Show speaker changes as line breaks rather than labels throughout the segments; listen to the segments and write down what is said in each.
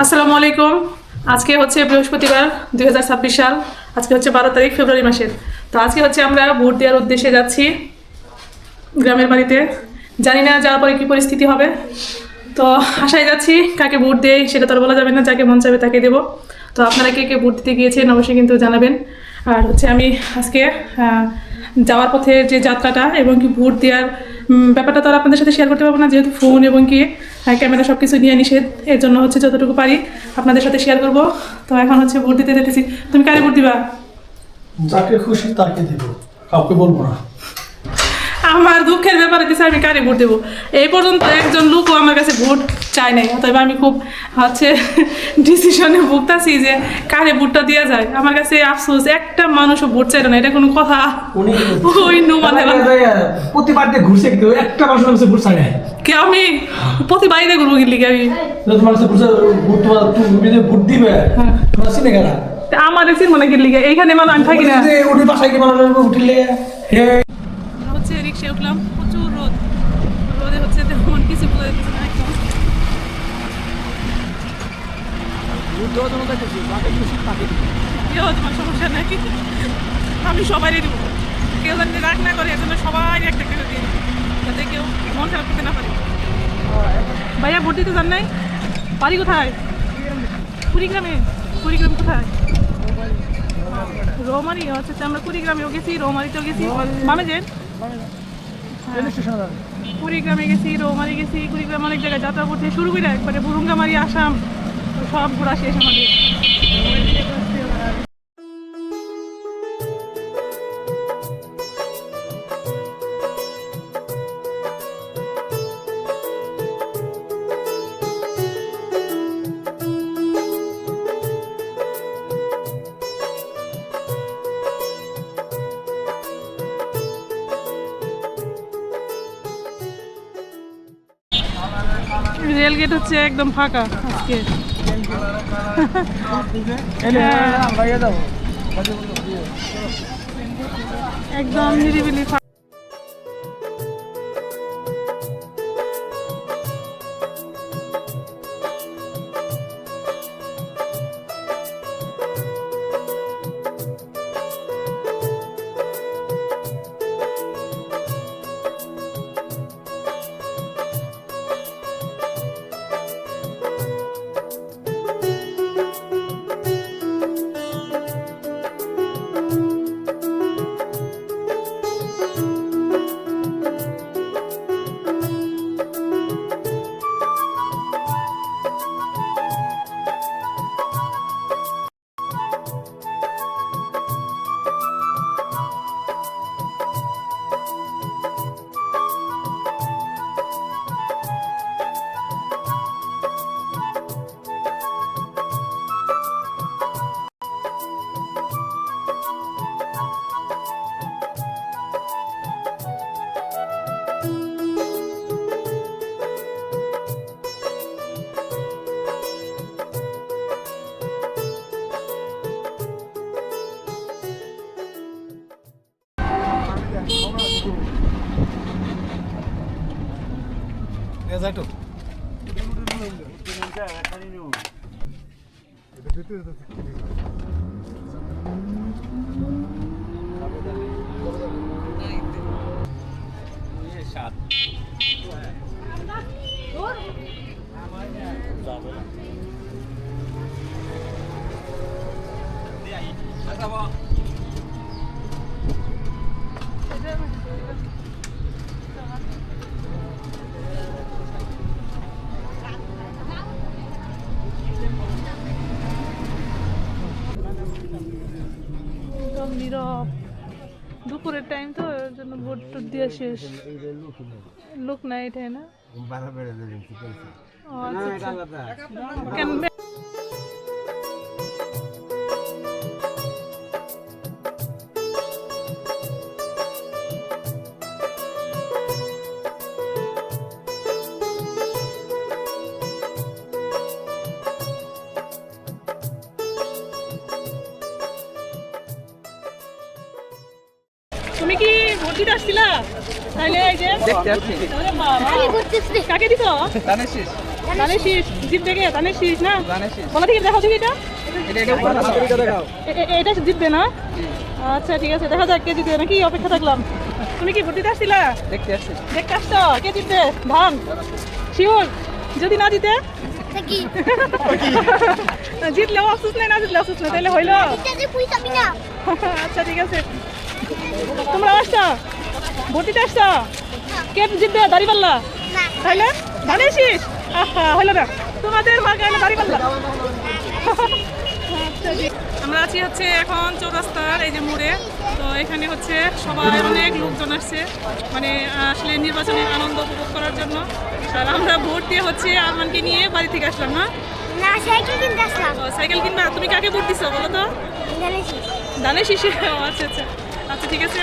আসসালামু আলাইকুম। আজকে হচ্ছে বৃহস্পতিবার 2026 সাল। আজকে হচ্ছে 12 তারিখ ফেব্রুয়ারি মাসের। তো আজকে হচ্ছে আমরা ভোট দেওয়ার উদ্দেশ্যে যাচ্ছি গ্রামের বাড়িতে। জানি না যাওয়ার পরে কী পরিস্থিতি হবে, তো আশায় যাচ্ছি। কাকে ভোট দেই সেটা তো আর বলা যাবে না, যাকে মন চাবে তাকে দেবো। তো আপনারা কে কে ভোট দিতে গিয়েছেন অবশ্যই কিন্তু জানাবেন। আর হচ্ছে আমি আজকে যাওয়ার পথে যে যাত্রাটা এবং কি ভোট দেওয়ার ব্যাপারটা তো আর আপনাদের সাথে শেয়ার করতে পারবো না, যেহেতু ফোন এবং কি ক্যামেরা সব কিছু নিয়ে নিষেধ। এর জন্য হচ্ছে যতটুকু পারি আপনাদের সাথে শেয়ার করব। তো এখন হচ্ছে ভোট দিতে যেতেছি। তুমি কারে ভোট দিবা?
যাকে খুশি তাকে দিব, কাউকে বলবো না।
আমার দুঃখের ব্যাপার হচ্ছে আমি কারে ভোট দেবো। এই পর্যন্ত একজন লোকও আমার কাছে ভোট চায় নাই, অতএব আমি খুব হচ্ছে ডিসিশনে ভুগতাছি যে কারে ভোটটা দেওয়া যায়। আমার কাছে আফসোস, একটা মানুষও ভোট চাইল না। এটা কোনো কথা? ওই মানে
প্রতিবার দিয়ে ঘুরছে কিন্তু একটা মানুষের কাছে ভোট চাই না।
কে আমি প্রতি বাইরে ঘুরবো গেলি আমি?
তোমার কাছে ঘুরছে ভোট, তোমার তুমি যে ভোট দিবে তোমার চিনে গেলা
আমার চিন মনে গেলি এইখানে মানে আমি থাকি না।
উঠে বাসায় কি মানুষ উঠিলে
হচ্ছে রিক্সায় উঠলাম, প্রচুর রোদ। রোদে হচ্ছে তেমন কিছু বোঝা যাচ্ছে না একদম। তোমার সমস্যা নাই, আমি সবারই দিব। কেউ যদি রাগ না করে, এজন্য সবাই একটা করে দিয়ে দিব, যাতে কেউ মন খারাপ করতে না পারে। ভাইয়া ভোট দিতে যান নাই? বাড়ি কোথায়? কুড়িগ্রামে। কুড়িগ্রাম কোথায়? রৌমারি। আচ্ছা, আমরা কুড়িগ্রামেও গেছি, রৌমারিতেও গেছি। মামে যেন কুড়িগ্রামে গেছি, রৌমারি গেছি। কুড়িগ্রাম অনেক জায়গায় যাত্রা করতে শুরু করে একবারে বুরুঙ্গামারি, আসাম সব ঘোরা শেষ আমাদের। রেলগেট হচ্ছে একদম ফাঁকা আজকে। একদম নিরিবিলি ফাঁকা। নীরব, দুপুরের টাইম তো, এর জন্য ভোট টোট দিয়ে শেষ। লোক নাই এটাই না? ও আচ্ছা আচ্ছা। কেন তুমি কি ভোট দিতে আসছিলা? তাহলে এই যে দেখতে আসছি। আরে বাবা, আমি ভোট দিছি। কাকে দিছো? দানেশিস। ধানের শীষ জিতবে কে? ধানের শীষ না? বলো ঠিক দেখাও ঠিক এটা? এটা জিতবে না? আচ্ছা ঠিক আছে, দেখা যাক কে জিতবে নাকি, অপেক্ষা থাকলাম। তুমি কি ভোট দিতে আসছিলা? দেখতে আসছো কে জিতবে? ধান শিওর? যদি না জিতে জিতলেও আফসোস নেই, না জিতলে আফসোস নেই, তাহলে হইলো। আচ্ছা ঠিক আছে, তোমরা আসছো ভোট দিতে আসছো, কে জিতবে? দাঁড়িপাল্লা? তাইলে ধানের শীষ? হইলো না, তোমাদের মার্কা হলো দাঁড়িপাল্লা। আমরা আছি হচ্ছে এখন চৌরাস্তার এই যে মোড়ে, তো এখানে হচ্ছে সবাই অনেক লোকজন আসছে, মানে আসলে নির্বাচনের আনন্দ উপভোগ করার জন্য। আর আমরা ভোট দিয়ে হচ্ছে আরমানকে নিয়ে বাড়ি থেকে আসলাম। না সাইকেল কিনবা? তুমি কাকে ভোট দিছো বলো তো? ধানের শীষে? আচ্ছা আচ্ছা আচ্ছা ঠিক আছে।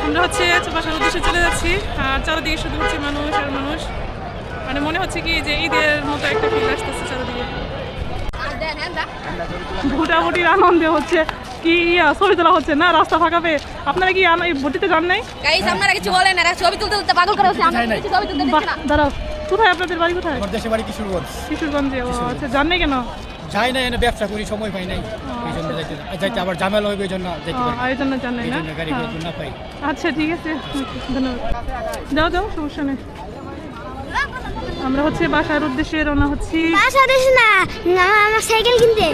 আমরা হচ্ছে বাসার উদ্দেশ্যে চলে যাচ্ছি, আর চারিদিকে শুধু হচ্ছে মানুষ আর মানুষ, মানে মনে হচ্ছে কি যে ঈদের মতো একটা ফিল আসতেছে চারিদিকে। ভোটাভুটির আনন্দে হচ্ছে কি ছবি তোলা হচ্ছে না, রাস্তা ফাঁকা পেয়ে। আপনারা কি ভোটিতে যান নাই?
আপনারা কিছু বলেন না, ছবি তুলতে পাগল করা হচ্ছে। আমরা কিছু ছবি তুলতে দিচ্ছি না।
দাঁড়াও, কোথায় আপনাদের বাড়ি? কোথায়?
আমার দেশের বাড়ি কিশোরগঞ্জ।
কিশোরগঞ্জে? ও আচ্ছা, যান নাই কেন?
যাই না, এনে ব্যবসা করি, সময় পাই নাই, এই জন্য যাইতে আবার ঝামেলা হবে, এই জন্য যাইতে পারি
এই জন্য যান নাই না?
গাড়ি না পাই।
আচ্ছা ঠিক আছে, ধন্যবাদ। যাও যাও, সমস্যা নেই। আমরা হচ্ছে বাসার উদ্দেশ্যে রওনা হচ্ছি।
আমার সাইকেল কিনতে।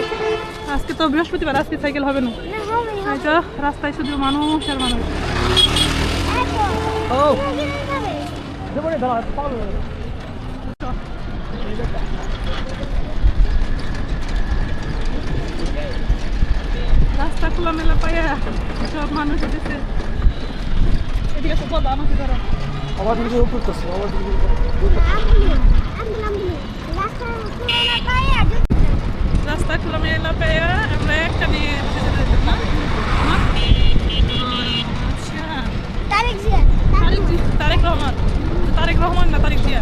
আজকে তো বৃহস্পতিবার, আজকে সাইকেল হবে না। এই তো রাস্তায় শুধু মানুষ আর মানুষ। রাস্তা খোলামেলা পাইয়া সব মানুষ এসেছে। এদিকে তো বলো, আমাকে ধরো।
আবার ভিডিও করতেছে, আবার ভিডিও
রাস্তা খোলামেলা পাইয়া আমরা একটা নিয়ে বসে চলে যেতাম না? আচ্ছা, তারেক রহমান। তারেক রহমান না তারেক জিয়া?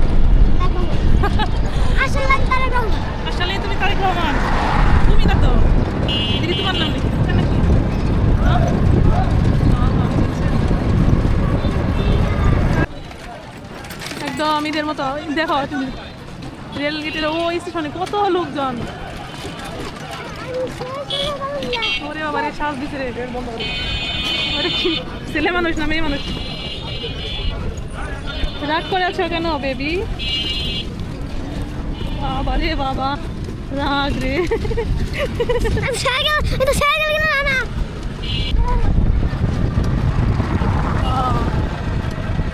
আসলে তুমি তারেক রহমান? তুমি না তো, দিদি তোমার নাম লিখে নাকি? একদম ঈদের মতো। দেখো তুমি রেল গেটের ওই স্টেশনে কত লোকজন। ওরে বাবা রে, শ্বাস দিছে রে। ওরে কি ছেলে মানুষ না মেয়ে মানুষ? রাগ করে আছো কেন বেবি? বাবা রে বাবা, রাগ রে।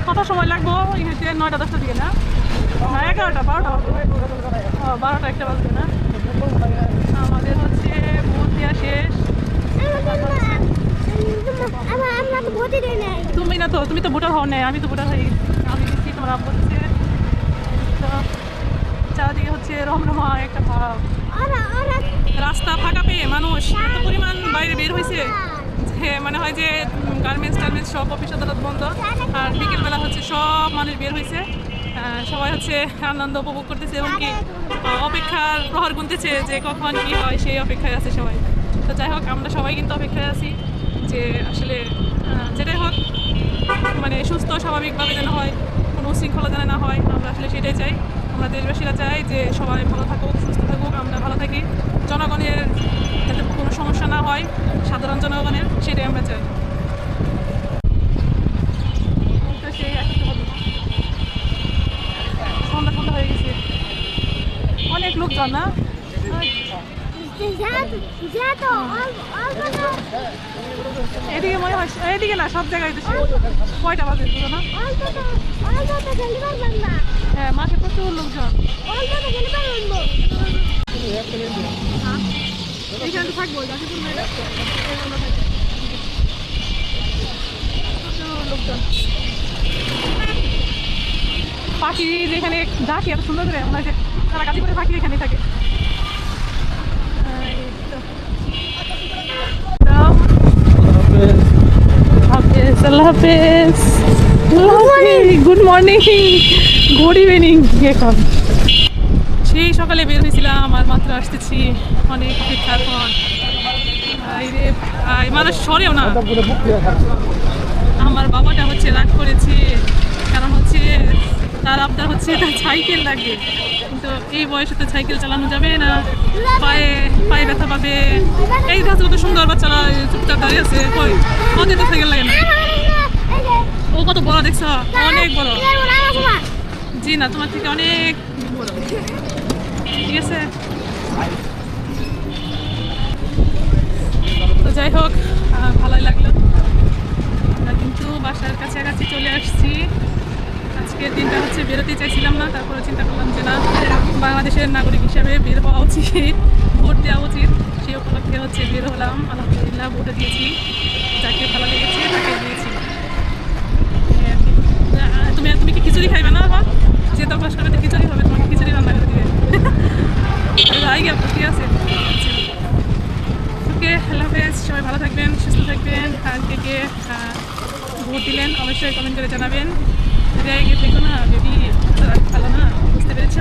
কত সময় লাগবো? হচ্ছে 9টা-10টার দিকে না? 11টা 12টা 12টা 1টা বাজবে না? আমাদের হচ্ছে ভোট দেওয়া শেষ। তুমি না তো, তুমি তো ভোটার হও নাই, আমি তো ভোটার হয়ে গেছি। আমি দিচ্ছি, তোমার আব্বু দিচ্ছে। তো চারদিকে হচ্ছে রমরমা একটা ভাব। রাস্তা ফাঁকা পেয়ে মানুষ এত পরিমাণ বাইরে বের হয়েছে যে মনে হয় যে গার্মেন্টস সব অফিস আদালত বন্ধ। আর বিকেলবেলা হচ্ছে সব মানুষ বের হয়েছে, সবাই হচ্ছে আনন্দ উপভোগ করতেছে এবং কি অপেক্ষার প্রহর গুনতেছে যে কখন কি হয়, সেই অপেক্ষায় আছে সবাই। তো যাই হোক, আমরা সবাই কিন্তু অপেক্ষায় আছি যে আসলে যেটাই হোক মানে সুস্থ স্বাভাবিকভাবে যেন হয়, কোনো উশৃঙ্খলা যেন না হয়। আমরা আসলে সেটাই চাই। আমরা দেশবাসীরা চাই যে সবাই ভালো থাকুক, সুস্থ থাকুক, আমরা ভালো থাকি, জনগণের যাতে কোনো সমস্যা না হয়, সাধারণ জনগণের, সেটাই আমরা চাই। তো সেই সন্ধ্যা সন্ধ্যা হয়ে গেছে, অনেক লোকজন না? এদিকে মনে হয়, এদিকে না, সব জায়গায় দেশে। কয়টা বাজে বুঝো না? হ্যাঁ, মাঠে প্রচুর লোকজন। এইখানে থাকবো, প্রচুর লোকজন। পাখি যেখানে ডাকি এত সুন্দর করে, মনে হয় যে তারা কাজে করে পাখি এখানে থাকে। আল্লাহ হাফেজ। গুড মর্নিং, গুড ইভিনিং এখন। সেই সকালে বের হয়েছিলাম আর মাত্র আসতেছি অনেক অপেক্ষার পর। মানুষ সরেও না। আমার বাবাটা হচ্ছে রাগ করেছে, কারণ হচ্ছে তার আবদার হচ্ছে তার সাইকেল লাগে, কিন্তু এই বয়সে তো সাইকেল চালানো যাবে না, পায়ে পায়ে ব্যথা পাবে। এই গাছ কত সুন্দর বাচ্চারা চুপচাপ দাঁড়িয়ে আছে, কই ওদের তো সাইকেল লাগে না। ও কত বড় দেখছো, অনেক বড়। জি না, তোমার থেকে অনেক বড়। ঠিক আছে, তো যাই হোক, ভালোই লাগলো। আমরা কিন্তু বাসার কাছাকাছি চলে আসছি। আজকের দিনটা হচ্ছে বেরোতে চাইছিলাম না, তারপরে চিন্তা করলাম যে না, বাংলাদেশের নাগরিক হিসাবে বের হওয়া উচিত, ভোট দেওয়া উচিত। সেই উপলক্ষে হচ্ছে বের হলাম। আলহামদুলিল্লাহ ভোটে দিয়েছি, যাকে ভালো লেগেছে তাকে দিয়েছি। তুমি কি খিচুড়ি খাইবে না? আবার যে তো বাস করবে খিচুড়ি হবে, তোমাকে খিচুড়ি রান্না করে দিবে। ঠিক আছে, ওকে, আল্লাহ হাফেজ। সবাই ভালো থাকবেন, সুস্থ থাকবেন। আর কে ভোট দিলেন অবশ্যই কমেন্ট করে জানাবেন। রেগে থেকো না বেবি, ভালো না, বুঝতে পেরেছ?